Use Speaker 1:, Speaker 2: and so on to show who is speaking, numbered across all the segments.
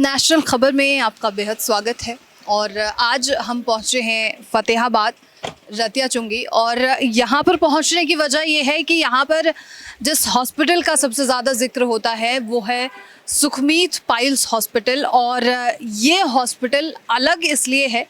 Speaker 1: National खबर में आपका बेहद स्वागत है। और आज हम पहुंचे हैं फतेहाबाद रतिया चुंगी, और यहाँ पर पहुंचने की वजह ये है कि यहाँ पर जिस हॉस्पिटल का सबसे ज़्यादा जिक्र होता है वो है सुखमीत पाइल्स हॉस्पिटल। और ये हॉस्पिटल अलग इसलिए है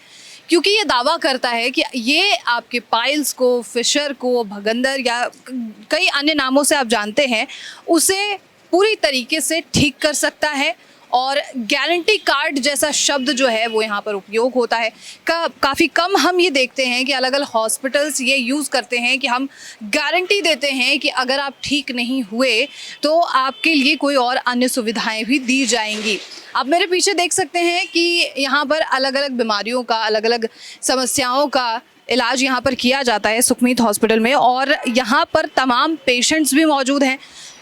Speaker 1: क्योंकि ये दावा करता है कि ये आपके पाइल्स को, फिशर को, भगंदर या कई अन्य नामों से आप जानते हैं, उसे पूरी तरीके से ठीक कर सकता है। और गारंटी कार्ड जैसा शब्द जो है वो यहाँ पर उपयोग होता है। काफ़ी कम हम ये देखते हैं कि अलग अलग हॉस्पिटल्स ये यूज़ करते हैं कि हम गारंटी देते हैं कि अगर आप ठीक नहीं हुए तो आपके लिए कोई और अन्य सुविधाएं भी दी जाएंगी। आप मेरे पीछे देख सकते हैं कि यहाँ पर अलग अलग बीमारियों का, अलग अलग समस्याओं का इलाज यहाँ पर किया जाता है सुखमीत हॉस्पिटल में। और यहाँ पर तमाम पेशेंट्स भी मौजूद हैं,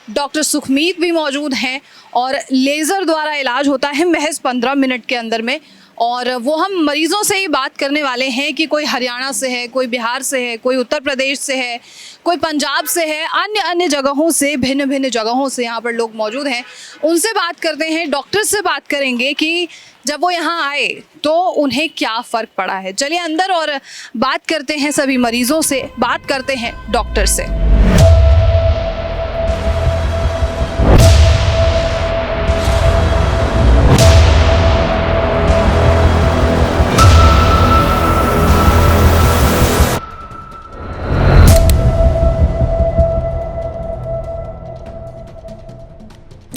Speaker 1: डॉक्टर सुखमीत भी मौजूद हैं, और लेज़र द्वारा इलाज होता है महज 15 मिनट के अंदर में। और वो हम मरीज़ों से ही बात करने वाले हैं कि कोई हरियाणा से है, कोई बिहार से है, कोई उत्तर प्रदेश से है, कोई पंजाब से है, अन्य अन्य जगहों से, भिन्न भिन्न जगहों से यहाँ पर लोग मौजूद हैं। उनसे बात करते हैं, डॉक्टर से बात करेंगे कि जब वो यहाँ आए तो उन्हें क्या फ़र्क पड़ा है। चलिए अंदर और बात करते हैं सभी मरीज़ों से, बात करते हैं डॉक्टर से।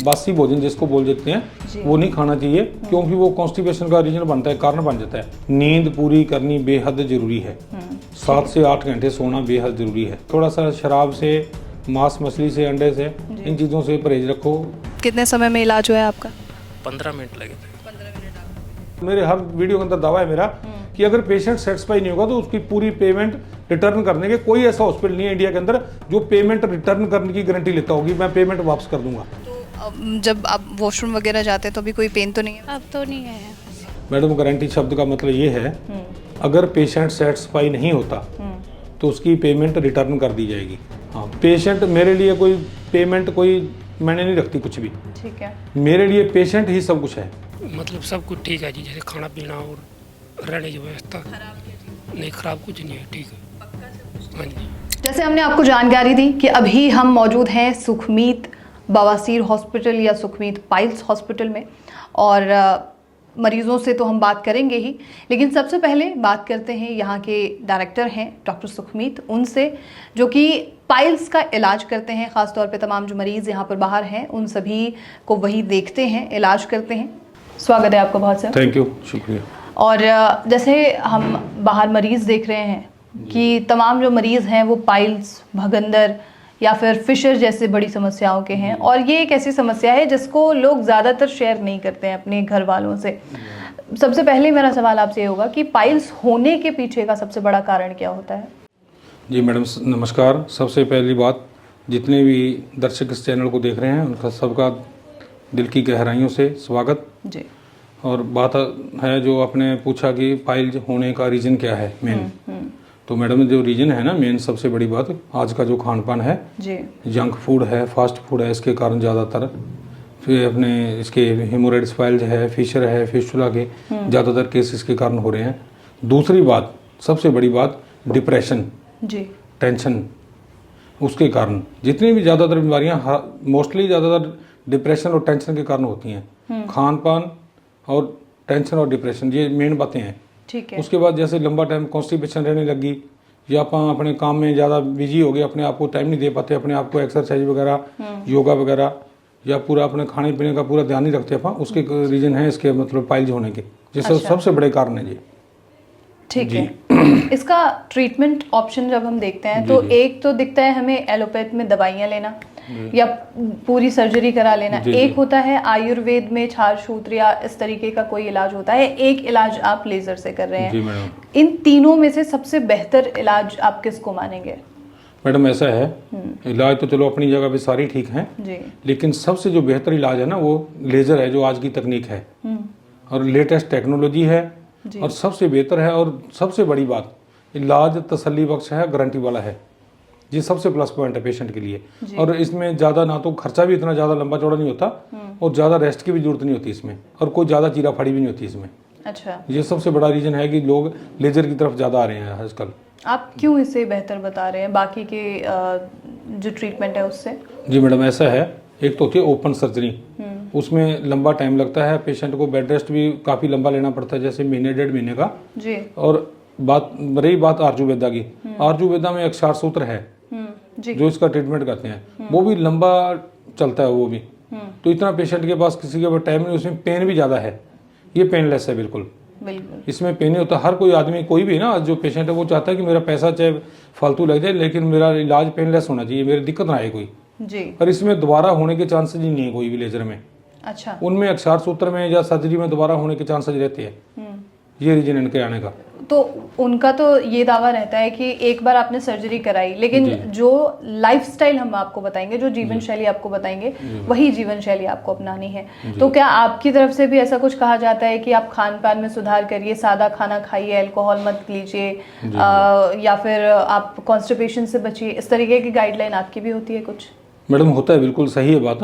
Speaker 2: बासी भोजन जिसको बोल देते हैं वो नहीं खाना चाहिए, क्योंकि वो कॉन्स्टिपेशन का रीजन बनता है, कारण बन जाता है। नींद पूरी करनी बेहद जरूरी है। 7 से 8 घंटे सोना बेहद जरूरी है। थोड़ा सा शराब से, मांस मछली से, अंडे से, इन चीज़ों से परहेज रखो।
Speaker 1: कितने समय में इलाज हुआ है आपका?
Speaker 3: 15 मिनट लगे थे।
Speaker 1: 15 मिनट।
Speaker 2: मेरे हर वीडियो के अंदर दावा है मेरा कि अगर पेशेंट सेटिस्फाई नहीं होगा तो उसकी पूरी पेमेंट रिटर्न करने के, कोई ऐसा हॉस्पिटल नहीं है इंडिया के अंदर जो पेमेंट रिटर्न करने की गारंटी लेता होगी, मैं पेमेंट वापस कर दूंगा।
Speaker 1: जब आप वॉशरूम वगैरह जाते हैं तो अभी कोई पेन तो नहीं है?
Speaker 4: अब तो नहीं है
Speaker 2: मैडम, गारंटी शब्द का मतलब ये है अगर पेशेंट सेटिस्फाई नहीं होता तो उसकी पेमेंट रिटर्न कर दी जाएगी। हाँ, पेशेंट मेरे लिए कोई पेमेंट कोई मैंने नहीं रखती कुछ भी। ठीक है, मेरे लिए पेशेंट ही सब कुछ है।
Speaker 3: मतलब सब कुछ ठीक है जी, जैसे खाना पीना और रहने की व्यवस्था नहीं, खराब कुछ नहीं है, ठीक है। हाँ जी,
Speaker 1: जैसे हमने आपको जानकारी दी कि अभी हम मौजूद हैं सुखमीत बवासीर हॉस्पिटल या सुखमीत पाइल्स हॉस्पिटल में, और मरीज़ों से तो हम बात करेंगे ही, लेकिन सबसे पहले बात करते हैं यहाँ के डायरेक्टर हैं डॉक्टर सुखमीत उनसे, जो कि पाइल्स का इलाज करते हैं। ख़ास तौर पे तमाम जो मरीज़ यहाँ पर बाहर हैं उन सभी को वही देखते हैं, इलाज करते हैं। स्वागत है आपका बहुत सर।
Speaker 2: थैंक यू, शुक्रिया।
Speaker 1: और जैसे हम बाहर मरीज़ देख रहे हैं कि तमाम जो मरीज़ हैं वो पाइल्स, भगंदर या फिर फिशर जैसे बड़ी समस्याओं के हैं, और ये एक ऐसी समस्या है जिसको लोग ज़्यादातर शेयर नहीं करते हैं अपने घर वालों से। सबसे पहले मेरा सवाल आपसे ये होगा कि पाइल्स होने के पीछे का सबसे बड़ा कारण क्या होता है?
Speaker 2: जी मैडम, नमस्कार। सबसे पहली बात, जितने भी दर्शक इस चैनल को देख रहे हैं उनका सबका दिल की गहराइयों से स्वागत जी। और बात है जो आपने पूछा कि पाइल्स होने का रीज़न क्या है मेन, तो मैडम जो रीजन है ना मेन, सबसे बड़ी बात आज का जो खान पान है जी, जंक फूड है, फास्ट फूड है, इसके कारण ज़्यादातर फिर अपने इसके हेमोरेड्स पाइल्स है, फिशर है, फिस्टुला के ज़्यादातर केस इसके कारण हो रहे हैं। दूसरी बात, सबसे बड़ी बात, डिप्रेशन जी, टेंशन, उसके कारण जितनी भी ज़्यादातर बीमारियाँ मोस्टली ज़्यादातर डिप्रेशन और टेंशन के कारण होती हैं। खान पान और टेंशन और डिप्रेशन, ये मेन बातें हैं। ठीक है। उसके बाद जैसे लंबा टाइम कॉन्स्टिपेशन रहने लगी, या आप अपने काम में ज़्यादा बिजी हो गए, अपने आप को टाइम नहीं दे पाते, अपने आप को एक्सरसाइज वगैरह, योगा वगैरह, या पूरा अपने खाने पीने का पूरा ध्यान नहीं रखते अपन, उसके रीज़न है इसके मतलब पाइल्स होने के, जिससे सबसे बड़े कारण है जी।
Speaker 1: ठीक है। इसका ट्रीटमेंट ऑप्शन जब हम देखते हैं तो एक तो दिखता है हमें एलोपैथ में दवाइयाँ लेना या पूरी सर्जरी करा लेना, एक होता है आयुर्वेद में छाछ सूत्र या इस तरीके का कोई इलाज होता है, एक इलाज आप लेजर से कर रहे हैं। इन तीनों में से सबसे बेहतर इलाज आप किसको मानेंगे?
Speaker 2: मैडम ऐसा है, इलाज तो चलो अपनी जगह पे सारी ठीक हैं जी, लेकिन सबसे जो बेहतर इलाज है ना वो लेजर है, जो आज की तकनीक है और लेटेस्ट टेक्नोलॉजी है और सबसे बेहतर है। और सबसे बड़ी बात, इलाज तसल्ली बख्श है, गारंटी वाला है, ये सबसे प्लस पॉइंट है पेशेंट के लिए। और इसमें ज़्यादा ना तो खर्चा भी इतना ज़्यादा लंबा चौड़ा नहीं होता और ज़्यादा रेस्ट की भी जरूरत नहीं होती इसमें, और कोई ज़्यादा चीरा फाड़ी भी नहीं होती इसमें।
Speaker 1: अच्छा,
Speaker 2: ये सबसे बड़ा रीज़न है कि लोग लेजर की तरफ ज़्यादा आ रहे हैं आजकल।
Speaker 1: आप क्यों इसे बेहतर बता रहे हैं बाकी के जो ट्रीटमेंट है उससे?
Speaker 2: जी मैडम, ऐसा है, एक तो होती है ओपन सर्जरी, उसमें लंबा टाइम लगता है, पेशेंट को बेड रेस्ट भी काफ़ी लंबा लेना पड़ता है, जैसे महीने 1.5 महीने का
Speaker 1: जी।
Speaker 2: और रही बात आर्जुवेदा की, आर्जुवेदा में अक्षार सूत्र है
Speaker 1: जी।
Speaker 2: जो इसका ट्रीटमेंट करते हैं, वो भी लंबा चलता है वो भी। तो इतना पेशेंट के पास किसी के पास टाइम नहीं, उसमें पेन भी ज़्यादा है, ये पेनलेस है बिल्कुल, इसमें पेन नहीं होता। हर कोई आदमी, कोई भी ना जो पेशेंट है, वो चाहता है कि मेरा पैसा चाहे फालतू लग जाए लेकिन मेरा इलाज पेनलेस होना चाहिए, मेरी दिक्कत ना आए कोई
Speaker 1: जी।
Speaker 2: और इसमें दोबारा होने के चांसेस ही नहीं है कोई भी लेजर में।
Speaker 1: अच्छा,
Speaker 2: उनमें अक्षार सूत्र में या सर्जरी में दोबारा होने के चांसेस रहते हैं, ये रीजन इनके आने का।
Speaker 1: तो उनका तो ये दावा रहता है कि एक बार आपने सर्जरी कराई, लेकिन जो लाइफस्टाइल हम आपको बताएंगे, जो जीवन शैली आपको बताएंगे, वही जीवन शैली आपको अपनानी है। तो क्या आपकी तरफ से भी ऐसा कुछ कहा जाता है कि आप खान पान में सुधार करिए, सादा खाना खाइए, अल्कोहल मत लीजिए, या फिर आप कॉन्स्टिपेशन से बचिए, इस तरीके की गाइडलाइन आपकी भी होती है कुछ?
Speaker 2: मैडम होता है, बिल्कुल सही है बात।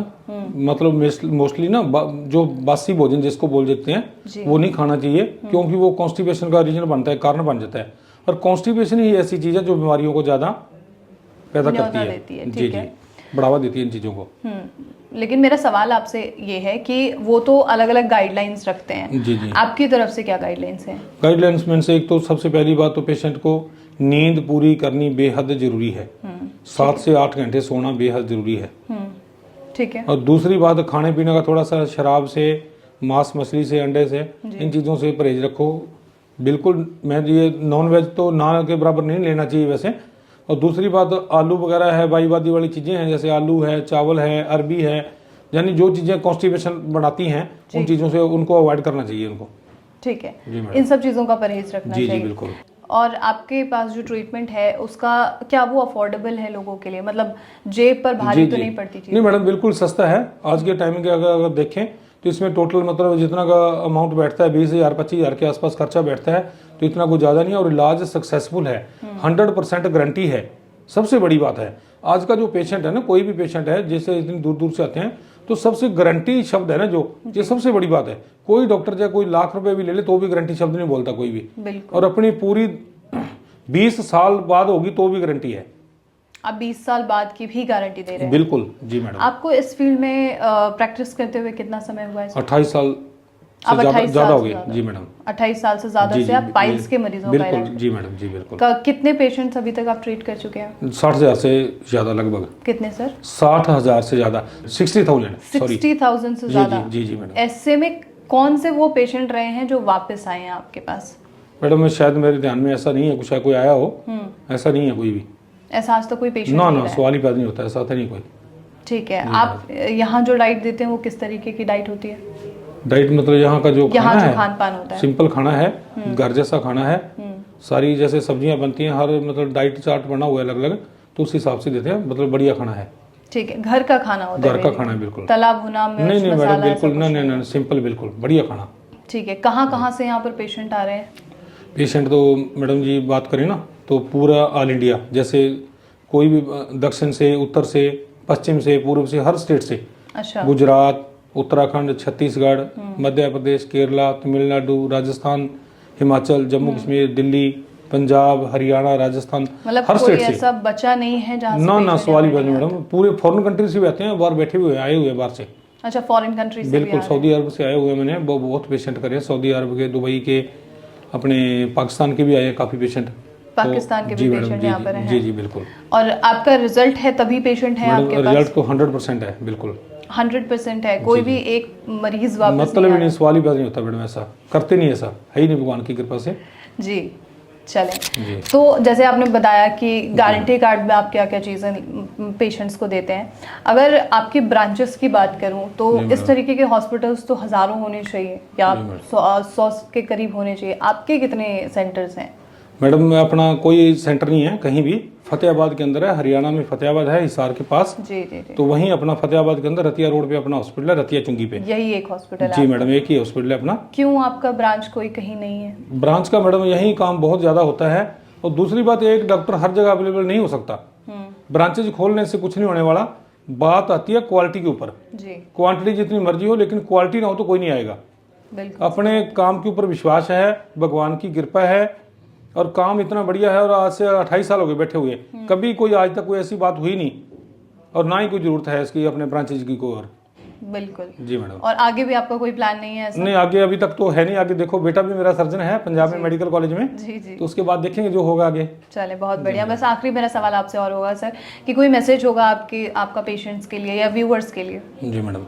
Speaker 2: मतलब मोस्टली ना जो बासी भोजन जिसको बोल देते हैं वो नहीं खाना चाहिए, क्योंकि वो कॉन्स्टिपेशन का रीजन बनता है, कारण बन जाता है। और कॉन्स्टिपेशन ही ऐसी चीज है जो बीमारियों को ज्यादा पैदा करती है। जी जी, बढ़ावा देती है इन चीजों को।
Speaker 1: लेकिन मेरा सवाल आपसे ये है कि वो तो अलग अलग गाइडलाइंस रखते हैं,
Speaker 2: जी जी,
Speaker 1: आपकी तरफ से क्या गाइडलाइंस हैं?
Speaker 2: गाइडलाइंस में से एक तो सबसे पहली बात तो पेशेंट को नींद पूरी करनी बेहद जरूरी है, 7 से 8 घंटे सोना बेहद जरूरी है।
Speaker 1: ठीक है।
Speaker 2: और दूसरी बात, खाने पीने का थोड़ा सा शराब से, मांस मछली से, अंडे से, इन चीज़ों से परहेज रखो बिल्कुल। मैं ये नॉन वेज तो ना के बराबर नहीं लेना चाहिए वैसे। और दूसरी बात, आलू वगैरह है, बाईबादी वाली चीज़ें हैं, जैसे आलू है, चावल है, अरबी है, यानी जो चीज़ें कॉन्स्टिपेशन बढ़ाती हैं उन चीज़ों से उनको अवॉइड करना चाहिए उनको।
Speaker 1: ठीक है, इन सब चीज़ों का परहेज रखना चाहिए।
Speaker 2: जी बिल्कुल।
Speaker 1: और आपके पास जो ट्रीटमेंट है उसका क्या वो अफोर्डेबल है लोगों के लिए, मतलब जेब पर भारी तो नहीं पड़ती चीज़?
Speaker 2: नहीं मैडम, बिल्कुल सस्ता है आज के टाइम के। अगर देखें तो इसमें टोटल मतलब जितना का अमाउंट बैठता है 20,000 25,000 के आसपास खर्चा बैठता है, तो इतना कुछ ज़्यादा नहीं है। और इलाज सक्सेसफुल है, 100% गारंटी है, सबसे बड़ी बात है। आज का जो पेशेंट है ना, कोई भी पेशेंट है जैसे इतनी दूर दूर से आते हैं, तो सबसे गारंटी शब्द है ना जो, ये सबसे बड़ी बात है। कोई डॉक्टर चाहे कोई लाख रुपए भी ले ले तो भी गारंटी शब्द नहीं बोलता कोई भी, और अपनी पूरी 20 साल बाद होगी तो भी गारंटी है।
Speaker 1: आप 20 साल बाद की भी गारंटी दे रहे हैं?
Speaker 2: बिल्कुल जी मैडम।
Speaker 1: आपको इस फील्ड में प्रैक्टिस करते हुए कितना समय हुआ है?
Speaker 2: 28 साल
Speaker 1: अब 28
Speaker 2: ज्यादा हो गए जी मैडम।
Speaker 1: 28 साल से ज्यादा से आप पाइल्स के मरीजों का
Speaker 2: बिल्कुल जी मैडम, जी बिल्कुल।
Speaker 1: कितने पेशेंट्स अभी तक आप ट्रीट कर चुके हैं?
Speaker 2: 60,000 से ज्यादा लगभग।
Speaker 1: कितने सर?
Speaker 2: 60,000 से ज्यादा, 60,000
Speaker 1: 60,000 से ज्यादा।
Speaker 2: जी जी मैडम।
Speaker 1: ऐसे में कौन से वो पेशेंट रहे हैं जो वापस आए हैं आपके पास?
Speaker 2: मैडम शायद मेरे ध्यान में ऐसा नहीं है, कुछ कोई आया हो, ऐसा नहीं है कोई भी।
Speaker 1: ऐसा आज तो कोई पेशेंट
Speaker 2: ना सवाल ही पैदा नहीं होता, ऐसा तो नहीं कोई। ठीक
Speaker 1: है। आप यहाँ जो डाइट देते हैं वो किस तरीके की डाइट होती है?
Speaker 2: डाइट मतलब यहाँ का जो खाना है,
Speaker 1: खान पान होता है,
Speaker 2: सिंपल खाना है, घर जैसा खाना है, सारी जैसे सब्जियां बनती हैं, हर मतलब डाइट चार्ट बना हुआ है अलग अलग, तो उस हिसाब से देते हैं, मतलब बढ़िया खाना है।
Speaker 1: ठीक है, घर का खाना होता है? घर
Speaker 2: का खाना है बिल्कुल,
Speaker 1: तला भुना
Speaker 2: नहीं मैडम, बिल्कुल नहीं, सिंपल बिल्कुल बढ़िया खाना।
Speaker 1: ठीक है। कहाँ से यहाँ पर पेशेंट आ रहे हैं?
Speaker 2: पेशेंट तो मैडम जी बात करें ना तो पूरा ऑल इंडिया, जैसे कोई भी दक्षिण से, उत्तर से, पश्चिम से, पूर्व से, हर स्टेट से।
Speaker 1: अच्छा।
Speaker 2: गुजरात, उत्तराखंड, छत्तीसगढ़, मध्य प्रदेश, केरला, तमिलनाडु, राजस्थान, हिमाचल, जम्मू कश्मीर, दिल्ली, पंजाब, हरियाणा, राजस्थान,
Speaker 1: मतलब
Speaker 2: हर स्टेट से।
Speaker 1: ऐसा बचा नहीं है जहाँ
Speaker 2: ना सवाल ही नहीं मैडम, पूरे फॉरेन कंट्री से भी आते हैं, बाहर बैठे हुए आए हुए बाहर से।
Speaker 1: अच्छा, फॉरेन कंट्री से?
Speaker 2: बिल्कुल, सऊदी अरब से आए हुए मैंने बहुत पेशेंट करे, सऊदी अरब के, दुबई के, अपने पाकिस्तान के भी आए काफी पेशेंट।
Speaker 1: पाकिस्तान के भी पेशेंट यहाँ पर हैं?
Speaker 2: जी जी बिल्कुल।
Speaker 1: और आपका रिजल्ट है तभी पेशेंट है आपके पास?
Speaker 2: रिजल्ट तो 100% है, बिल्कुल
Speaker 1: 100% है। कोई भी एक मरीज वापस
Speaker 2: मतलब नहीं, सवाल ही नहीं होता मैडम, ऐसा करते नहीं, ऐसा है ही नहीं भगवान की कृपा से।
Speaker 1: जी चलें। तो जैसे आपने बताया कि गारंटी कार्ड में आप क्या क्या चीज़ें पेशेंट्स को देते हैं। अगर आपकी ब्रांचेस की बात करूं तो इस तरीके के हॉस्पिटल्स तो हज़ारों होने चाहिए या 100 के करीब होने चाहिए। आपके कितने सेंटर्स हैं?
Speaker 2: मैडम अपना कोई सेंटर नहीं है कहीं भी, फतेहाबाद के अंदर है, हरियाणा में फतेहाबाद है, हिसार के पास।
Speaker 1: जी जी जी।
Speaker 2: तो वहीं अपना फतेहाबाद के अंदर रतिया रोड पे अपना हॉस्पिटल है, रतिया चुंगी पे।
Speaker 1: यही एक हॉस्पिटल है?
Speaker 2: जी मैडम, एक ही हॉस्पिटल है अपना।
Speaker 1: क्यों आपका ब्रांच कोई कहीं नहीं है?
Speaker 2: ब्रांच का मैडम यही काम बहुत ज्यादा होता है, और दूसरी बात एक डॉक्टर हर जगह अवेलेबल नहीं हो सकता। ब्रांचेज खोलने से कुछ नहीं होने वाला, बात आती है क्वालिटी के ऊपर।
Speaker 1: जी
Speaker 2: क्वांटिटी जितनी मर्जी हो, लेकिन क्वालिटी ना हो तो कोई नहीं आएगा।
Speaker 1: बिल्कुल
Speaker 2: अपने काम के ऊपर विश्वास है, भगवान की कृपा है, और काम इतना बढ़िया है। और आज से 28 साल हो गए बैठे हुए, कभी कोई आज तक कोई ऐसी बात हुई नहीं, और ना ही कोई जरूरत है इसकी अपने ब्रांचेज की कोई और।
Speaker 1: बिल्कुल।
Speaker 2: जी मैडम।
Speaker 1: और आगे भी आपका कोई प्लान नहीं है ऐसा?
Speaker 2: नहीं, आगे अभी तक तो है नहीं। आगे देखो, बेटा भी मेरा सर्जन है पंजाब में मेडिकल कॉलेज में,
Speaker 1: जी जी।
Speaker 2: तो उसके बाद देखेंगे जो होगा आगे।
Speaker 1: चले, बहुत बढ़िया। बस आखिरी मेरा सवाल आपसे और होगा सर कि कोई मैसेज होगा आपका पेशेंट्स के लिए या व्यूअर्स के लिए?
Speaker 2: जी मैडम,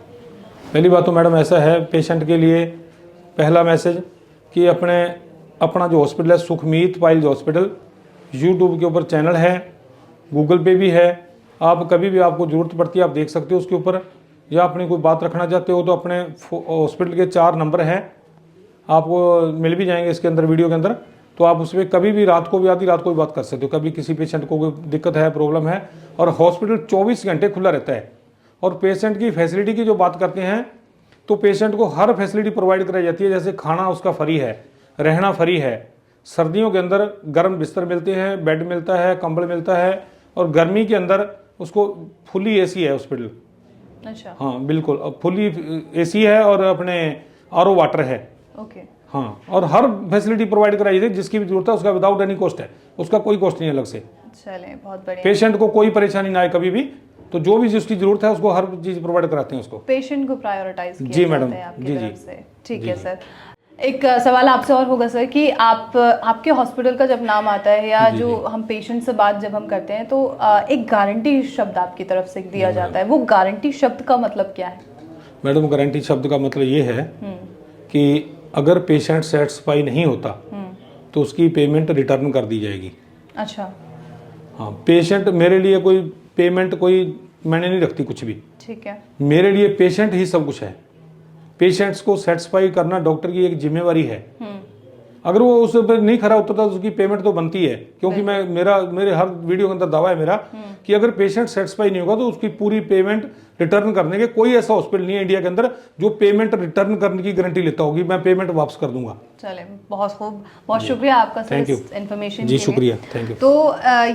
Speaker 2: पहली बात तो मैडम ऐसा है पेशेंट के लिए, पहला मैसेज कि अपना जो हॉस्पिटल है सुखमीत पाइल्स हॉस्पिटल, यूट्यूब के ऊपर चैनल है, गूगल पे भी है। आप कभी भी आपको ज़रूरत पड़ती है आप देख सकते हो उसके ऊपर, या अपनी कोई बात रखना चाहते हो तो अपने हॉस्पिटल के 4 नंबर हैं, आपको मिल भी जाएंगे इसके अंदर वीडियो के अंदर। तो आप उस पर कभी भी रात को भी, आधी रात को भी बात कर सकते हो। कभी किसी पेशेंट को कोई दिक्कत है, प्रॉब्लम है, और हॉस्पिटल 24 घंटे खुला रहता है। और पेशेंट की फैसिलिटी की जो बात करते हैं तो पेशेंट को हर फैसिलिटी प्रोवाइड कराई जाती है। जैसे खाना उसका फ्री है, रहना फ्री है, सर्दियों के अंदर गर्म बिस्तर मिलते हैं, बेड मिलता है, कंबल मिलता है, और गर्मी के अंदर उसको फुली एसी है हॉस्पिटल।
Speaker 1: अच्छा।
Speaker 2: हाँ बिल्कुल, अब फुली एसी है, और अपने आरओ वाटर है।
Speaker 1: ओके।
Speaker 2: हाँ, और हर फैसिलिटी प्रोवाइड कराई जाती है जिसकी भी जरूरत है, उसका विदाउट एनी कॉस्ट है, उसका कोई कॉस्ट नहीं अलग से।
Speaker 1: चले, बहुत बढ़िया।
Speaker 2: पेशेंट को कोई परेशानी ना आए कभी भी, तो जो भी जिसकी जरूरत है उसको हर चीज प्रोवाइड कराते हैं उसको।
Speaker 1: पेशेंट को प्रायोरिटाइज किया
Speaker 2: जी मैडम,
Speaker 1: जाता है आपकी
Speaker 2: जी
Speaker 1: तरफ
Speaker 2: जी
Speaker 1: से। ठीक
Speaker 2: जी
Speaker 1: है
Speaker 2: जी।
Speaker 1: सर, एक सवाल आपसे और होगा सर कि आपके हॉस्पिटल का जब नाम आता है या
Speaker 2: जी,
Speaker 1: जो
Speaker 2: जी।
Speaker 1: हम पेशेंट से बात जब हम करते हैं तो एक गारंटी शब्द आपकी तरफ से दिया जाता है, वो गारंटी शब्द का मतलब क्या है?
Speaker 2: मैडम, गारंटी शब्द का मतलब ये है कि अगर पेशेंट सेटिस्फाई नहीं होता तो उसकी पेमेंट रिटर्न कर दी जाएगी।
Speaker 1: अच्छा।
Speaker 2: हाँ, पेशेंट मेरे लिए कोई पेमेंट कोई मैंने नहीं रखती कुछ भी।
Speaker 1: ठीक है।
Speaker 2: मेरे लिए पेशेंट ही सब कुछ है। पेशेंट्स को सेटिस्फाई करना डॉक्टर की एक जिम्मेवारी है। अगर वो उस पर नहीं खरा उतरता तो उसकी पेमेंट तो बनती है, क्योंकि मेरे हर वीडियो के अंदर दावा है मेरा कि अगर पेशेंट सेटिस्फाई नहीं होगा तो उसकी पूरी पेमेंट रिटर्न करने के कोई ऐसा हॉस्पिटल नहीं है इंडिया के अंदर जो पेमेंट रिटर्न करने की गारंटी लेता होगी, मैं पेमेंट वापस कर दूंगा।
Speaker 1: चले, बहुत खूब, बहुत शुक्रिया आपका सर
Speaker 2: Thank you.
Speaker 1: इस इन्फॉर्मेशन
Speaker 2: जी शुक्रिया, थैंक यू।
Speaker 1: तो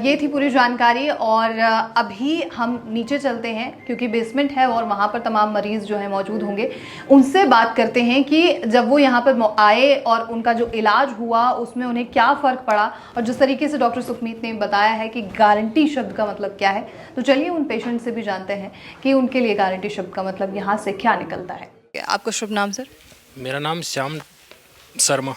Speaker 1: ये थी पूरी जानकारी, और अभी हम नीचे चलते हैं क्योंकि बेसमेंट है और वहाँ पर तमाम मरीज जो है मौजूद होंगे। उनसे बात करते हैं कि जब वो यहाँ पर आए और उनका जो इलाज हुआ उसमें उन्हें क्या फ़र्क पड़ा, और जिस तरीके से डॉक्टर सुखमीत ने बताया है कि गारंटी शब्द का मतलब क्या है, तो चलिए उन पेशेंट से भी जानते हैं कि उनके लिए गारंटी शब्द का मतलब यहाँ से क्या निकलता है। आपका शुभ नाम सर?
Speaker 3: मेरा नाम श्याम शर्मा।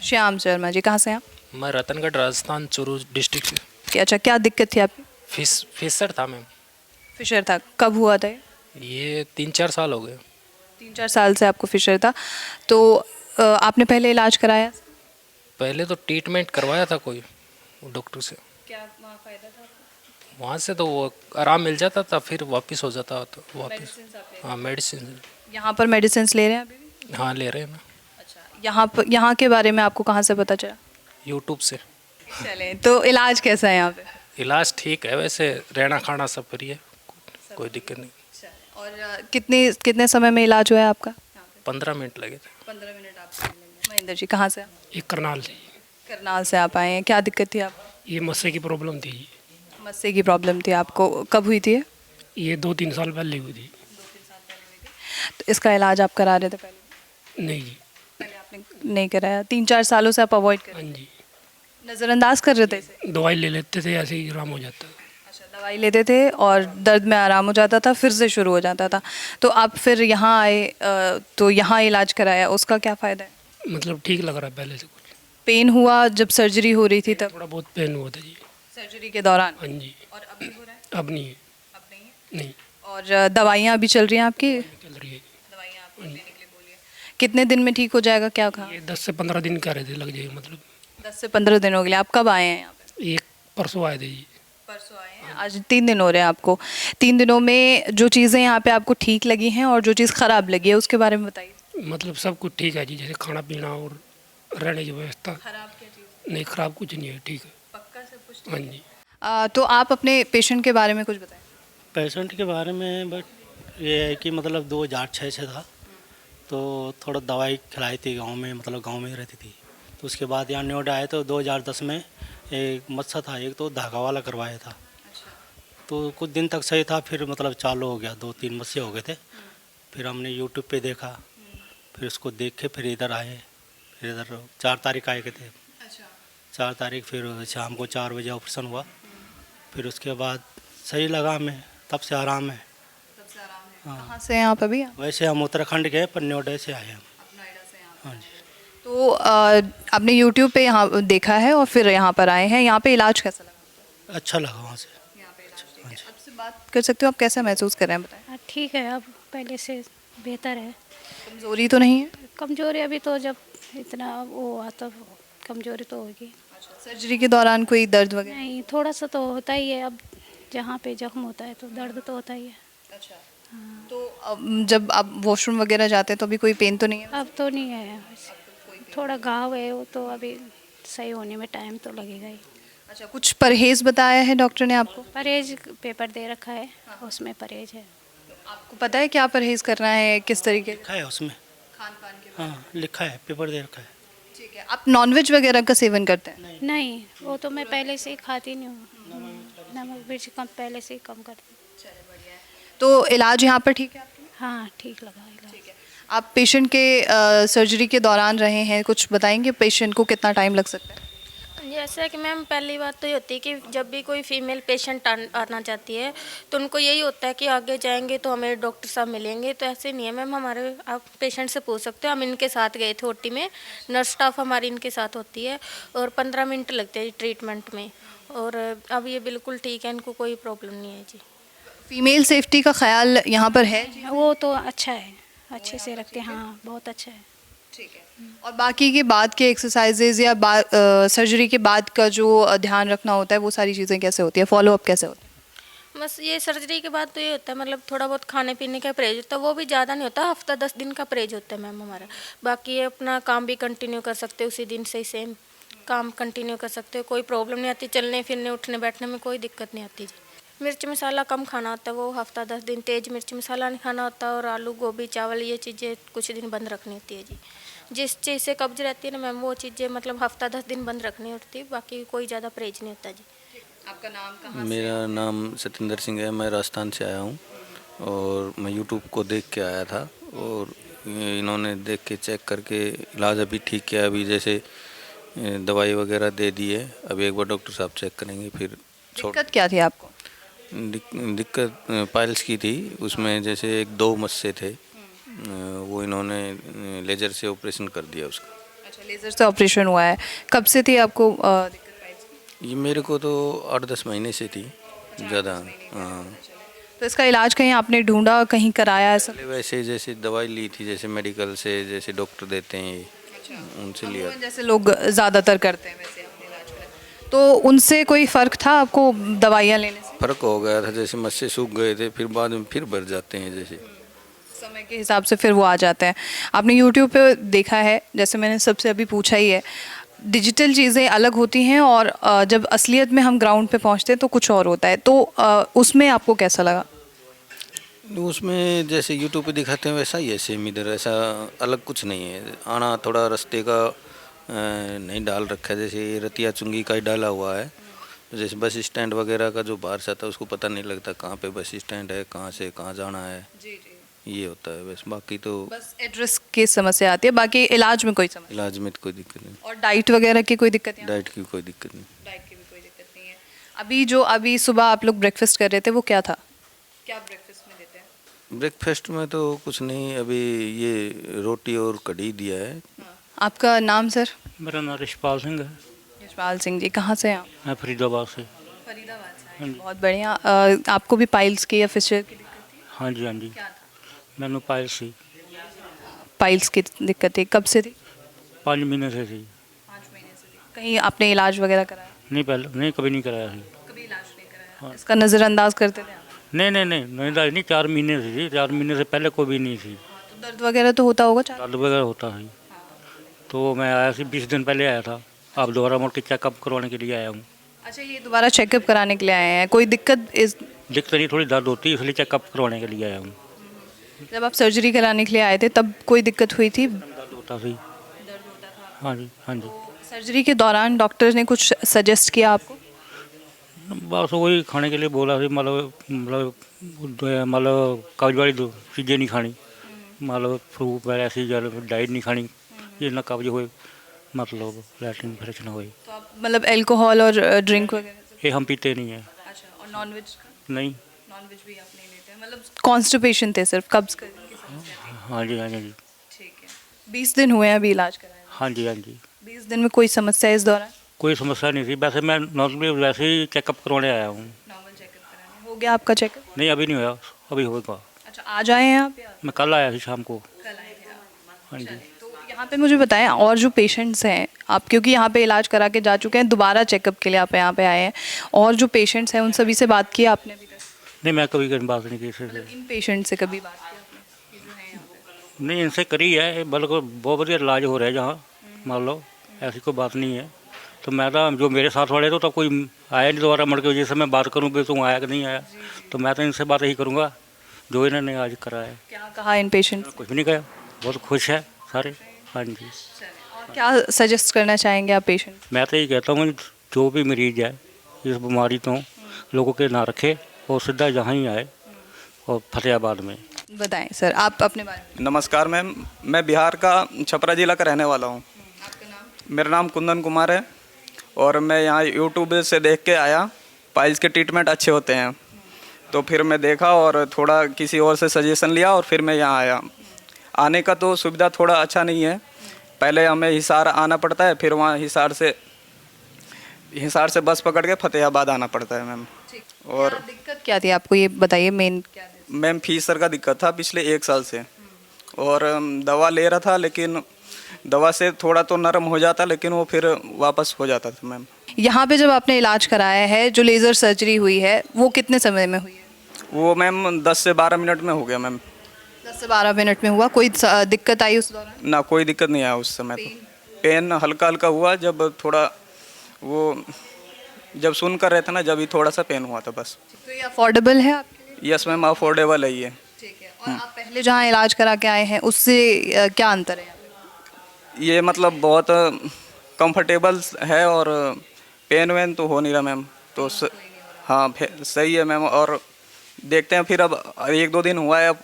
Speaker 1: श्याम शर्मा जी, कहाँ से हैं आप?
Speaker 3: मैं रतनगढ़ राजस्थान चूरू डिस्ट्रिक्ट से।
Speaker 1: अच्छा, क्या दिक्कत थी आपकी?
Speaker 3: फिशर था मैम।
Speaker 1: फिशर था, कब हुआ था
Speaker 3: ये 3-4 साल हो गए।
Speaker 1: 3-4 साल से आपको फिशर था, तो आपने पहले इलाज कराया?
Speaker 3: पहले तो ट्रीटमेंट करवाया था कोई डॉक्टर से।
Speaker 1: क्या वहाँ फ़ायदा था?
Speaker 3: वहाँ से तो वो आराम मिल जाता था, फिर वापस हो जाता तो वापस। हाँ मेडिसिन।
Speaker 1: यहाँ पर मेडिसिन ले रहे हैं अभी भी?
Speaker 3: हाँ ले रहे हैं ना।
Speaker 1: अच्छा, यहाँ के बारे में आपको कहाँ से पता चला?
Speaker 3: यूट्यूब से।
Speaker 1: चलें, तो इलाज कैसा है यहाँ पे?
Speaker 3: इलाज ठीक है, वैसे रहना खाना सब फ्री है, कोई दिक्कत नहीं।
Speaker 1: और कितने समय में इलाज हुआ है आपका?
Speaker 3: 15 मिनट लगे थे।
Speaker 1: 15 मिनट आपको। महेंद्र जी, कहाँ से?
Speaker 3: एक करनाल से।
Speaker 1: करनाल से आप आए हैं, क्या दिक्कत थी आपको?
Speaker 3: ये मस्से की प्रॉब्लम थी।
Speaker 1: मस्से की प्रॉब्लम थी आपको, कब हुई थी?
Speaker 3: ये 2-3 साल पहले हुई थी।
Speaker 1: तो इसका इलाज आप करा रहे थे पहले?
Speaker 3: नहीं जी।
Speaker 1: पहले आपने नहीं कराया, 3-4 सालों से आप अवॉइड कर
Speaker 3: हाँ जी,
Speaker 1: नज़रअंदाज कर रहे थे इसे?
Speaker 3: दवाई ले लेते थे, ऐसे ही आराम हो जाता।
Speaker 1: अच्छा, दवाई लेते थे और दर्द में आराम हो जाता था, फिर से शुरू हो जाता था। तो आप फिर यहाँ आए तो यहाँ इलाज कराया, उसका क्या फ़ायदा है?
Speaker 3: मतलब ठीक लग रहा है पहले से कुछ।
Speaker 1: पेन हुआ जब सर्जरी हो रही थी तब?
Speaker 3: थोड़ा बहुत पेन हुआ था जी।
Speaker 1: सर्जरी के दौरान?
Speaker 3: हाँ जी।
Speaker 1: और अभी हो रहा है?
Speaker 3: अब नहीं है।
Speaker 1: अब नहीं है?
Speaker 3: नहीं
Speaker 1: और दवाइयाँ अभी चल रही हैं आपकी?
Speaker 3: चल रही है।
Speaker 1: दवाइयाँ आपको लेने के लिए बोली है। कितने दिन में ठीक हो जाएगा, क्या कहा?
Speaker 3: ये 10 से 15 दिन कह रहे थे लग जाएगा। मतलब
Speaker 1: 10 से 15 दिन हो गए। आप कब आए हैं यहाँ पे?
Speaker 3: एक परसों आए थे जी।
Speaker 1: परसों आए हैं, आज 3 दिन हो रहे हैं आपको। 3 दिनों में जो चीज़ें यहाँ पे आपको ठीक लगी हैं और जो चीज़ ख़राब लगी है उसके बारे में बताइए।
Speaker 3: मतलब सब कुछ ठीक है जी, जैसे खाना पीना और रहने की व्यवस्था।
Speaker 1: ख़राब क्या चीज़?
Speaker 3: नहीं खराब कुछ नहीं है, ठीक है।
Speaker 1: पक्का सब कुछ?
Speaker 3: हाँ जी।
Speaker 1: तो आप अपने पेशेंट के बारे में कुछ बताएं।
Speaker 4: पेशेंट के बारे में बट ये है कि मतलब 2006 से था, तो थोड़ा दवाई खिलाई थी गांव में, मतलब गांव में ही रहती थी। तो उसके बाद यहाँ न्योडा आए तो 2010 में एक मत्सा था, एक तो धागा वाला करवाया था। तो कुछ दिन तक सही था, फिर मतलब चालू हो गया, 2-3 महीने हो गए थे। फिर हमने यूट्यूब पे देखा, फिर उसको देख के फिर इधर आए। फिर इधर 4 तारीख आए गए थे।
Speaker 1: अच्छा
Speaker 4: 4 तारीख फिर शाम को 4 बजे ऑपरेशन हुआ। फिर उसके बाद सही लगा हमें, तब से आराम है।
Speaker 1: सबसे आराम है।
Speaker 4: हाँ।
Speaker 1: कहाँ से हैं आप अभी?
Speaker 4: वैसे हम उत्तराखंड के, पर नोएडा से आए हम।
Speaker 1: नोएडा से हैं आप।
Speaker 4: हाँ जी।
Speaker 1: तो आपने यूट्यूब पे यहाँ देखा है और फिर यहाँ पर आए हैं, यहाँ पे इलाज कैसा लगा?
Speaker 4: अच्छा लगा वहाँ से।
Speaker 1: यहाँ पे इलाज ठीक है। आपसे बात कर सकते हो, आप कैसा महसूस कर रहे हैं बताएं?
Speaker 5: ठीक है, अब पहले से बेहतर है।
Speaker 1: कमज़ोरी तो नहीं है?
Speaker 5: कमज़ोरी अभी तो जब इतना वो हुआ तो कमज़ोरी तो होगी।
Speaker 1: सर्जरी के दौरान कोई दर्द वगैरह?
Speaker 5: नहीं, थोड़ा सा तो होता ही है। अब जहाँ पे जख्म होता है तो दर्द तो होता ही है।
Speaker 1: अच्छा तो जब आप वॉशरूम वगैरह जाते हैं तो अभी कोई पेन तो नहीं है?
Speaker 5: अब तो नहीं है वैसे। थोड़ा घाव है, वो तो अभी सही होने में टाइम तो लगेगा ही।
Speaker 1: अच्छा कुछ परहेज बताया है डॉक्टर ने आपको?
Speaker 5: परहेज पेपर दे रखा है, उसमें परहेज है।
Speaker 1: आपको पता है क्या परहेज करना है, किस तरीके
Speaker 4: लिखा है उसमें।
Speaker 1: खान पान के?
Speaker 4: हाँ, लिखा है, पेपर दे रखा है।
Speaker 1: ठीक है। आप नॉनवेज वगैरह का सेवन करते हैं?
Speaker 5: नहीं, वो तो मैं पहले से ही खाती नहीं हूँ। नमक मिर्च कम पहले से ही कम करती हूँ।
Speaker 1: तो इलाज यहाँ पर ठीक है आपके?
Speaker 5: हाँ, ठीक लगा इलाज।
Speaker 1: आप पेशेंट के सर्जरी के दौरान रहे हैं, कुछ बताएंगे पेशेंट को कितना टाइम लग सकता है?
Speaker 6: जैसा कि मैम पहली बात तो ये होती है कि जब भी कोई फीमेल पेशेंट आना चाहती है तो उनको यही होता है कि आगे जाएंगे तो हमें डॉक्टर साहब मिलेंगे। तो ऐसे नहीं है मैम, हमारे आप पेशेंट से पूछ सकते हो। हम इनके साथ गए थे ओटी में, नर्स स्टाफ हमारी इनके साथ होती है और 15 मिनट लगते हैं ट्रीटमेंट में। और अब ये बिल्कुल ठीक है, इनको कोई प्रॉब्लम नहीं है जी।
Speaker 1: फीमेल सेफ्टी का ख्याल यहाँ पर है?
Speaker 5: वो तो अच्छा है, अच्छे से रखते हैं। हाँ, बहुत अच्छा है।
Speaker 1: ठीक है। और बाकी के बाद के एक्सरसाइजेज या सर्जरी के बाद का जो ध्यान रखना होता है वो सारी चीज़ें कैसे होती है, फॉलोअप कैसे होता है?
Speaker 6: बस ये सर्जरी के बाद तो ये होता है मतलब थोड़ा बहुत खाने पीने का परहेज होता है, वो भी ज़्यादा नहीं होता, हफ्ता 10 दिन का परहेज होता है मैम हमारा। बाकी ये अपना काम भी कंटिन्यू कर सकते हो, उसी दिन से ही सेम काम कंटिन्यू कर सकते हो, कोई प्रॉब्लम नहीं आती। चलने फिरने उठने बैठने में कोई दिक्कत नहीं आती जी। मिर्च मसाला कम खाना होता है, वो हफ्ता 10 दिन तेज़ मिर्च मसाला नहीं खाना होता। और आलू गोभी चावल ये चीज़ें कुछ दिन बंद रखनी होती है जी। जिस चीज़ से कब्ज रहती है ना मैम, वो चीज़ें मतलब हफ्ता 10 दिन बंद रखनी होती है, बाकी कोई ज़्यादा परहेज नहीं होता जी।
Speaker 1: आपका नाम कहाँ?
Speaker 7: मेरा नाम सतिंदर सिंह है। मैं राजस्थान से आया हूँ और मैं यूट्यूब को देख के आया था और इन्होंने देख के चेक करके इलाज अभी ठीक किया। अभी जैसे दवाई वगैरह दे दी है, अभी एक बार डॉक्टर साहब चेक करेंगे फिर
Speaker 1: दिक्कत क्या थी आपको?
Speaker 7: दिक्कत पाइल्स की थी, उसमें जैसे 1-2 मस्से थे, वो इन्होंने लेजर से ऑपरेशन कर दिया उसका।
Speaker 1: अच्छा लेज़र से ऑपरेशन हुआ है। कब से थी आपको दिक्कत पाइल्स की?
Speaker 7: ये मेरे को तो 8-10 महीने से थी ज़्यादा। हाँ,
Speaker 1: तो इसका इलाज कहीं आपने ढूंढा, कहीं कराया ऐसा?
Speaker 7: पहले वैसे जैसे दवाई ली थी, जैसे मेडिकल से जैसे डॉक्टर देते हैं ये, उनसे लिया।
Speaker 1: जैसे लोग ज़्यादातर करते हैं वैसे अपने इलाज करें। तो उनसे कोई फ़र्क था आपको दवाइयाँ लेने से?
Speaker 7: फ़र्क हो गया था, जैसे मस्से सूख गए थे, फिर बाद में फिर भर जाते हैं जैसे।
Speaker 1: समय के हिसाब से फिर वो आ जाते हैं। आपने यूट्यूब पे देखा है, जैसे मैंने सबसे अभी पूछा ही है, डिजिटल चीज़ें अलग होती हैं और जब असलियत में हम ग्राउंड पे पहुंचते हैं तो कुछ और होता है। तो उसमें आपको कैसा लगा?
Speaker 7: उसमें जैसे यूट्यूब पे दिखाते हैं वैसा ही है सेम इधर, ऐसा अलग कुछ नहीं है। आना थोड़ा रास्ते का नहीं डाल रखा है, जैसे रतिया चुंगी का ही डाला हुआ है। तो जैसे बस स्टैंड वगैरह का जो बाहर से आता है उसको पता नहीं लगता कहाँ पे बस स्टैंड है, कहाँ से कहाँ जाना है। ये होता है बस, बाकी तो
Speaker 1: बस एड्रेस की समस्या आती है, बाकी इलाज में कोई समस्या?
Speaker 7: इलाज में तो कोई दिक्कत नहीं,
Speaker 1: और डाइट वगैरह की कोई दिक्कत नहीं?
Speaker 7: डाइट की कोई दिक्कत नहीं।
Speaker 1: डाइट की भी कोई दिक्कत नहीं है। अभी सुबह आप लोग ब्रेकफास्ट कर रहे थे, वो क्या था? क्या ब्रेकफास्ट में देते हैं?
Speaker 7: ब्रेकफास्ट में तो कुछ नहीं, अभी ये रोटी और कढ़ी दिया है।
Speaker 1: आपका नाम सर?
Speaker 4: मेरा नाम रिशपाल सिंह है।
Speaker 1: यशपाल सिंह जी, कहाँ से हैं आप?
Speaker 4: मैं फरीदाबाद से।
Speaker 1: फरीदाबाद से हैं। बहुत बढ़िया। आपको भी पाइल्स की या फिशर की दिक्कत थी?
Speaker 4: हाँ जी, हाँ जी।
Speaker 1: क्या था?
Speaker 4: मैंने पाइल्स सी
Speaker 1: पाइल्स की दिक्कत थी, कब से थी?
Speaker 4: 5 महीने से थी।
Speaker 1: 5 महीने से थी। कहीं आपने इलाज वगैरह कराया?
Speaker 4: नहीं, पहले नहीं, कभी नहीं कराया थी।
Speaker 1: कभी इलाज नहीं कराया? इसका नज़रअंदाज करते थे आप?
Speaker 4: नहीं 4 महीने से थी। 4 महीने से पहले कोई भी नहीं थी।
Speaker 1: तो दर्द वगैरह तो होता होगा?
Speaker 4: दर्द वगैरह होता है। तो मैं आया थी 20 दिन पहले आया था, अब दोबारा मोड़ के चेकअप करवाने के लिए आया हूँ।
Speaker 1: अच्छा, ये दोबारा चेकअप कराने के लिए आए हैं? कोई दिक्कत
Speaker 4: दिक्कत नहीं, थोड़ी दर्द होती है इसलिए चेकअप करवाने के लिए आया हूँ।
Speaker 1: जब आप सर्जरी कराने के लिए आए थे तब कोई दिक्कत हुई थी?
Speaker 4: दर्द होता थी। हाँ जी, हाँ जी।
Speaker 1: सर्जरी के दौरान डॉक्टर ने कुछ सजेस्ट किया आपको?
Speaker 3: बस वही खाने के लिए बोला थी, मतलब कब्ज वाली चीज़ें नहीं खानी, मतलब फ्रूट वगैरह ऐसी डाइट नहीं खानी, ये ना कब्ज होए, मतलब लैट्रिन इन्फेक्शन होए।
Speaker 1: तो आप मतलब अल्कोहल और ड्रिंक वगैरह?
Speaker 3: ये हम पीते नहीं है।
Speaker 1: अच्छा, और नॉनवेज का?
Speaker 3: नहीं।
Speaker 1: नॉनवेज भी आप नहीं लेते हैं, मतलब कॉन्स्टिपेशन थे सिर्फ, कब्ज की समस्या थी।
Speaker 3: हाँ जी, हाँ जी।
Speaker 1: ठीक है। 20 दिन हुए हैं अभी इलाज कराए?
Speaker 3: हाँ जी, हाँ जी।
Speaker 1: 20 दिन में कोई समस्या इस दौरान?
Speaker 3: कोई समस्या नहीं थी, वैसे मैं नॉर्मली वैसे ही चेकअप करवाने आया हूँ।
Speaker 1: नॉर्मल चेकअप कराने हो गया आपका चेकअप?
Speaker 3: नहीं, अभी नहीं हुआ, अभी होगा।
Speaker 1: अच्छा, आज आए हैं आप या
Speaker 3: मैं कल आया थी शाम को।
Speaker 1: कल आए थे आप?
Speaker 3: हाँ जी।
Speaker 1: तो यहाँ पे मुझे बताएं, और जो पेशेंट्स हैं आप, क्योंकि यहाँ पे इलाज करा के जा चुके हैं, दोबारा चेकअप के लिए आप यहाँ पे आए हैं, और जो पेशेंट्स हैं उन सभी से बात की आपने अभी तक?
Speaker 3: नहीं, मैं कभी बात नहीं की इससे।
Speaker 1: इन पेशेंट से कभी बात की आपने, ये जो हैं यहाँ पे?
Speaker 3: नहीं, इनसे करी है, बल्कि बहुत बढ़िया इलाज हो रहा है जहाँ, मान लो ऐसी कोई बात नहीं है। तो मैं तो, जो मेरे साथ वाले तो कोई आया नहीं दोबारा मर के, जैसे मैं बात करूँ कि तुम आया कि नहीं आया, तो मैं तो इनसे बात यही करूँगा जो इन्होंने आज करा है।
Speaker 1: क्या कहा इन पेशेंट्स?
Speaker 3: कुछ भी नहीं कहा, बहुत खुश है सारे। हाँ जी।
Speaker 1: और क्या सजेस्ट करना चाहेंगे आप पेशेंट?
Speaker 3: मैं तो ये कहता हूँ जो भी मरीज है इस बीमारी तो लोगों के ना रखे और सीधा यहाँ ही आए, और फतेहाबाद में।
Speaker 1: बताएं सर, आप अपने बारे में।
Speaker 8: नमस्कार मैम, मैं बिहार का छपरा ज़िला का रहने वाला हूँ।
Speaker 1: आपका नाम?
Speaker 8: मेरा नाम कुंदन कुमार है और मैं यहाँ यूट्यूब से देख के आया, पाइल्स के ट्रीटमेंट अच्छे होते हैं, तो फिर मैं देखा और थोड़ा किसी और से सजेशन लिया और फिर मैं यहाँ आया। आने का तो सुविधा थोड़ा अच्छा नहीं है, पहले हमें हिसार आना पड़ता है, फिर वहाँ हिसार से बस पकड़ के फतेहाबाद आना पड़ता है मैम। और
Speaker 1: क्या दिक्कत क्या थी आपको, ये बताइए मेन क्या थी?
Speaker 8: मैम फीस सर का दिक्कत था पिछले 1 साल से, और दवा ले रहा था, लेकिन दवा से थोड़ा तो नरम हो जाता, लेकिन वो फिर वापस हो जाता था मैम।
Speaker 1: यहाँ पे जब आपने इलाज कराया है, जो लेज़र सर्जरी हुई है, वो कितने समय में हुई है?
Speaker 8: वो मैम 10 से 12 मिनट में हो गया मैम।
Speaker 1: 10 से 12 मिनट में हुआ? कोई दिक्कत आई उस दौरान?
Speaker 8: ना, कोई दिक्कत नहीं आया उस समय। तो पेन हल्का हल्का हुआ, जब थोड़ा वो जब सुन कर रहे थे ना, जब ही थोड़ा सा पेन हुआ था बस।
Speaker 1: तो ये अफोर्डेबल है आपके लिए?
Speaker 8: यस मैम, अफोर्डेबल है ये।
Speaker 1: ठीक है। और आप पहले जहाँ इलाज करा के आए हैं उससे क्या अंतर है यहाँ पे?
Speaker 8: ये मतलब बहुत कंफर्टेबल है, और पेन वेन तो हो नहीं रहा मैम, तो हाँ सही है मैम। और देखते हैं फिर, अब 1-2 दिन हुआ है, अब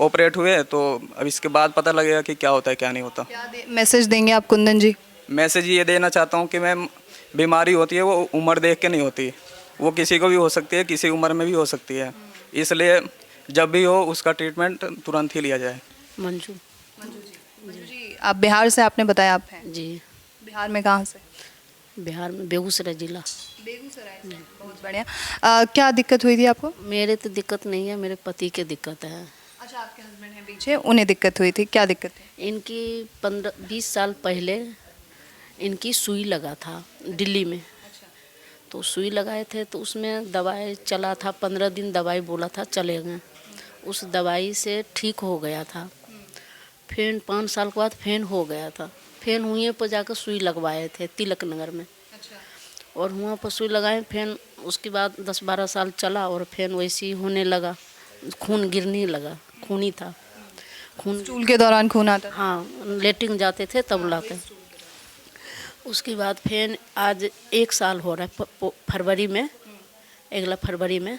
Speaker 8: ऑपरेट हुए, तो अब इसके बाद पता लगेगा कि क्या होता है क्या नहीं होता।
Speaker 1: क्या मैसेज देंगे आप कुंदन जी?
Speaker 8: मैसेज ये देना चाहता हूँ कि मैम, बीमारी होती है वो उम्र देख के नहीं होती, वो किसी को भी हो सकती है, किसी उम्र में भी हो सकती है, इसलिए जब भी हो उसका ट्रीटमेंट तुरंत ही लिया जाए।
Speaker 5: मंजू।
Speaker 1: मंजू जी, आप बिहार से आपने बताया आप हैं?
Speaker 5: जी।
Speaker 1: बिहार में कहाँ से?
Speaker 5: बिहार में बेगूसराय जिला।
Speaker 1: बेगूसराय से, बहुत बढ़िया। क्या दिक्कत हुई थी आपको?
Speaker 5: मेरे तो दिक्कत नहीं है, मेरे पति के दिक्कत है।
Speaker 1: अच्छा, आपके हस्बैंड हैं पीछे, उन्हें दिक्कत हुई थी, क्या दिक्कत थी?
Speaker 5: इनकी 15-20 साल पहले इनकी सुई लगा था दिल्ली में। तो सुई लगाए थे, तो उसमें दवाई चला था, 15 दिन दवाई बोला था, चले गए। उस दवाई से ठीक हो गया था, फिर 5 साल के बाद फिर हो गया था, फिर हुए पर जाकर सुई लगवाए थे तिलक नगर में। और हुआ पर सुई लगाए, फिर उसके बाद 10-12 साल चला और फिर वैसे ही होने लगा, खून गिरने लगा, खूनी था खून।
Speaker 1: स्टूल के दौरान खून आता?
Speaker 5: हाँ, लेटिंग जाते थे तब लाते। उसके बाद फिर आज 1 साल हो रहा है, फरवरी में, अगला फरवरी में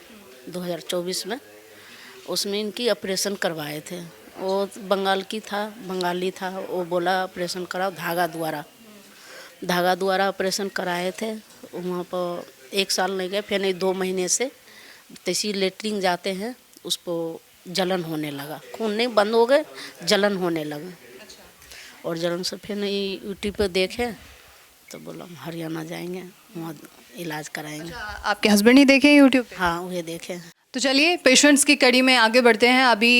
Speaker 5: 2024 में, उसमें इनकी ऑपरेशन करवाए थे। वो बंगाली था, वो बोला ऑपरेशन कराओ धागा द्वारा ऑपरेशन कराए थे। वहाँ पर 1 साल नहीं गए, फिर 2 महीने से तैसी लेटरिन जाते हैं, उस पर जलन होने लगा, खून नहीं बंद हो गए, जलन होने लगा। और जलन से फिर यूट्यूब पर देखे तो बोला हम हरियाणा जाएंगे, वहाँ इलाज कराएंगे।
Speaker 1: अच्छा, आपके हस्बैंड ही देखे यूट्यूब पे?
Speaker 5: हाँ, वही देखे।
Speaker 1: तो चलिए पेशेंट्स की कड़ी में आगे बढ़ते हैं। अभी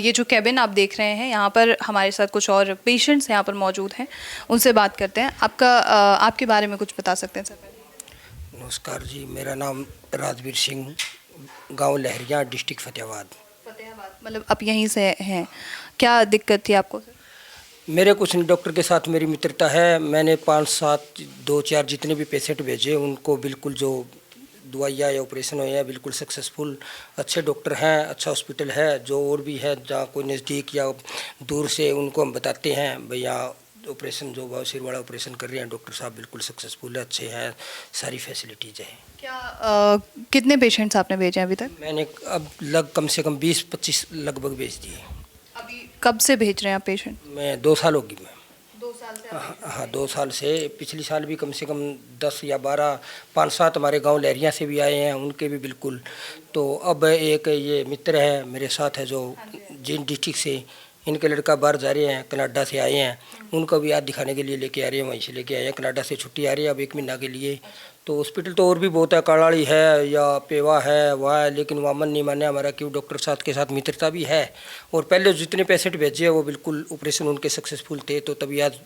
Speaker 1: ये जो कैबिन आप देख रहे हैं, यहाँ पर हमारे साथ कुछ और पेशेंट्स यहाँ पर मौजूद हैं, उनसे बात करते हैं। आपके बारे में कुछ बता सकते हैं सर?
Speaker 9: नमस्कार जी, मेरा नाम राजवीर सिंह, गांव लहरिया, डिस्ट्रिक्ट फतेहाबाद।
Speaker 1: मतलब आप यहीं से हैं? क्या दिक्कत थी आपको सर?
Speaker 9: मेरे कुछ डॉक्टर के साथ मेरी मित्रता है, मैंने 5-7 2-4 जितने भी पेशेंट भेजे, उनको बिल्कुल जो दवाइयाँ या ऑपरेशन हुए हैं बिल्कुल सक्सेसफुल, अच्छे डॉक्टर हैं, अच्छा हॉस्पिटल है। जो और भी है जहाँ कोई नज़दीक या दूर से, उनको हम बताते हैं भाई यहाँ ऑपरेशन जो बवासीर वाला ऑपरेशन कर रहे हैं डॉक्टर साहब बिल्कुल सक्सेसफुल है, अच्छे हैं, सारी फैसिलिटीज़ हैं।
Speaker 1: क्या कितने पेशेंट्स आपने भेजे हैं अभी तक?
Speaker 9: मैंने अब कम से कम 20-25 लगभग भेज दिए।
Speaker 1: अभी कब से भेज रहे हैं आप पेशेंट?
Speaker 9: मैं 2 साल होगी मैं।
Speaker 1: 2 साल से?
Speaker 9: हाँ 2 साल से। पिछली साल भी कम से कम 10 या 12 5-7 हमारे गांव लहरिया से भी आए हैं, उनके भी बिल्कुल। तो अब एक ये मित्र है मेरे साथ है जो जिन डिस्ट्रिक्ट से, इनके लड़का बाहर जा रहे हैं, कनाडा से आए हैं, उनको भी याद दिखाने के लिए लेके आ रहे हैं, वहीं से लेके आए हैं। कनाडा से छुट्टी आ रही है अब 1 महीना के लिए। तो हॉस्पिटल तो और भी बहुत है, कालाड़ी है या पेवा है वहाँ है, लेकिन वहाँ मन नहीं माने हमारा, क्यों डॉक्टर साहब के साथ मित्रता भी है। और पहले जितने पेशेंट भेजे हैं वो बिल्कुल ऑपरेशन उनके सक्सेसफुल थे, तो तभी आज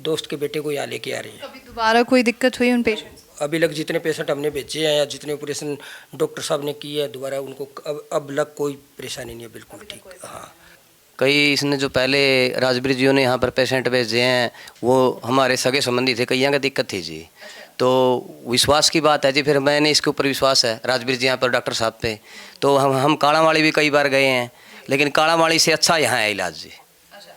Speaker 9: दोस्त के बेटे को यहाँ लेके आ रहे हैं।
Speaker 1: कभी दोबारा कोई दिक्कत हुई उन पेशेंट्स?
Speaker 9: अभी लग जितने पेशेंट हमने भेजे हैं या जितने ऑपरेशन डॉक्टर साहब ने किए हैं दोबारा उनको अब लग कोई परेशानी नहीं है, बिल्कुल ठीक। हाँ
Speaker 10: कई इसने जो पहले राजवीर जी ने यहाँ पर पेशेंट भेजे हैं वो हमारे सगे संबंधी थे, कईयों का दिक्कत थी जी। तो विश्वास की बात है जी, फिर मैंने इसके ऊपर विश्वास है राजवीर जी यहाँ पर डॉक्टर साहब पे। तो हम कालावाड़ी भी कई बार गए हैं, लेकिन कालावाड़ी से अच्छा यहाँ है इलाज जी।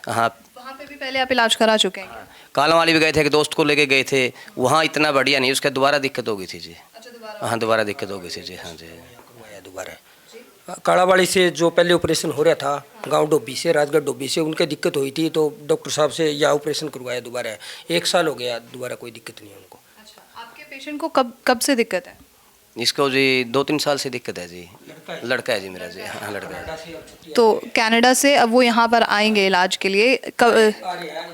Speaker 10: हाँ
Speaker 1: वहाँ पे भी पहले आप इलाज करा चुके हैं?
Speaker 10: कालावाड़ी भी गए थे, एक दोस्त को लेके गए थे, वहाँ इतना बढ़िया नहीं, उसके दोबारा दिक्कत हो गई थी जी। हाँ दोबारा दिक्कत हो गई थी जी। हाँ जी
Speaker 9: दोबारा कालावाड़ी से जो पहले ऑपरेशन हो रहा था गांव डोबी से, राजगढ़ डोबी से, उनके दिक्कत हुई थी तो डॉक्टर साहब से यह ऑपरेशन करवाया दोबारा। 1 साल हो गया, दोबारा कोई दिक्कत नहीं है उनको।
Speaker 1: अच्छा, आपके पेशेंट को कब से दिक्कत है?
Speaker 10: इसको जी 2-3 साल से दिक्कत है जी। लड़का है जी मेरा जी। हाँ लड़का है।
Speaker 1: तो कनाडा से अब वो यहाँ पर आएंगे इलाज के लिए? कब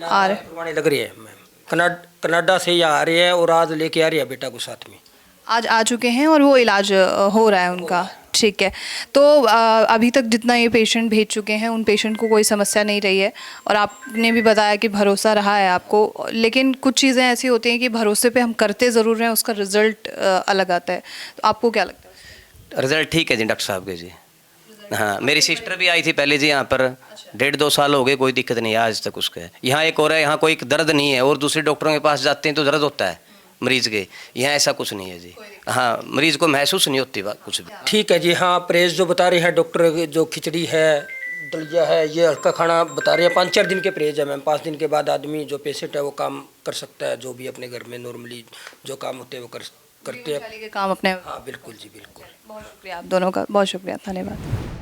Speaker 1: आ रहे?
Speaker 9: लग रही है मैम, कनाडा से यहाँ आ रहे हैं और आज लेके आ रही है बेटा को साथ में।
Speaker 1: आज आ चुके हैं और वो इलाज हो रहा है उनका? ठीक है। तो अभी तक जितना ये पेशेंट भेज चुके हैं उन पेशेंट को कोई समस्या नहीं रही है, और आपने भी बताया कि भरोसा रहा है आपको, लेकिन कुछ चीज़ें ऐसी होती हैं कि भरोसे पे हम करते ज़रूर हैं, उसका रिज़ल्ट अलग आता है। तो आपको क्या लगता है?
Speaker 10: रिजल्ट ठीक है जी डॉक्टर साहब के जी। हाँ मेरी सिस्टर भी आई थी पहले जी यहाँ पर, 1.5-2 साल हो गए, कोई दिक्कत नहीं है आज तक उसके। यहाँ एक और है, यहाँ कोई दर्द नहीं है, और दूसरे डॉक्टरों के पास जाते हैं तो दर्द होता है मरीज के, यहाँ ऐसा कुछ नहीं है जी। हाँ मरीज को महसूस नहीं होती बात कुछ भी।
Speaker 9: ठीक है जी। हाँ परहेज जो बता रहे हैं डॉक्टर, जो खिचड़ी है, दलिया है, ये हल्का खाना बता रहे हैं। 5-4 दिन के परहेज है मैम। 5 दिन के बाद आदमी जो पेशेंट है वो काम कर सकता है, जो भी अपने घर में नॉर्मली जो काम होते हैं वो करते हैं
Speaker 1: काम अपने।
Speaker 9: हाँ बिल्कुल जी बिल्कुल।
Speaker 1: बहुत शुक्रिया आप दोनों का, बहुत शुक्रिया, धन्यवाद।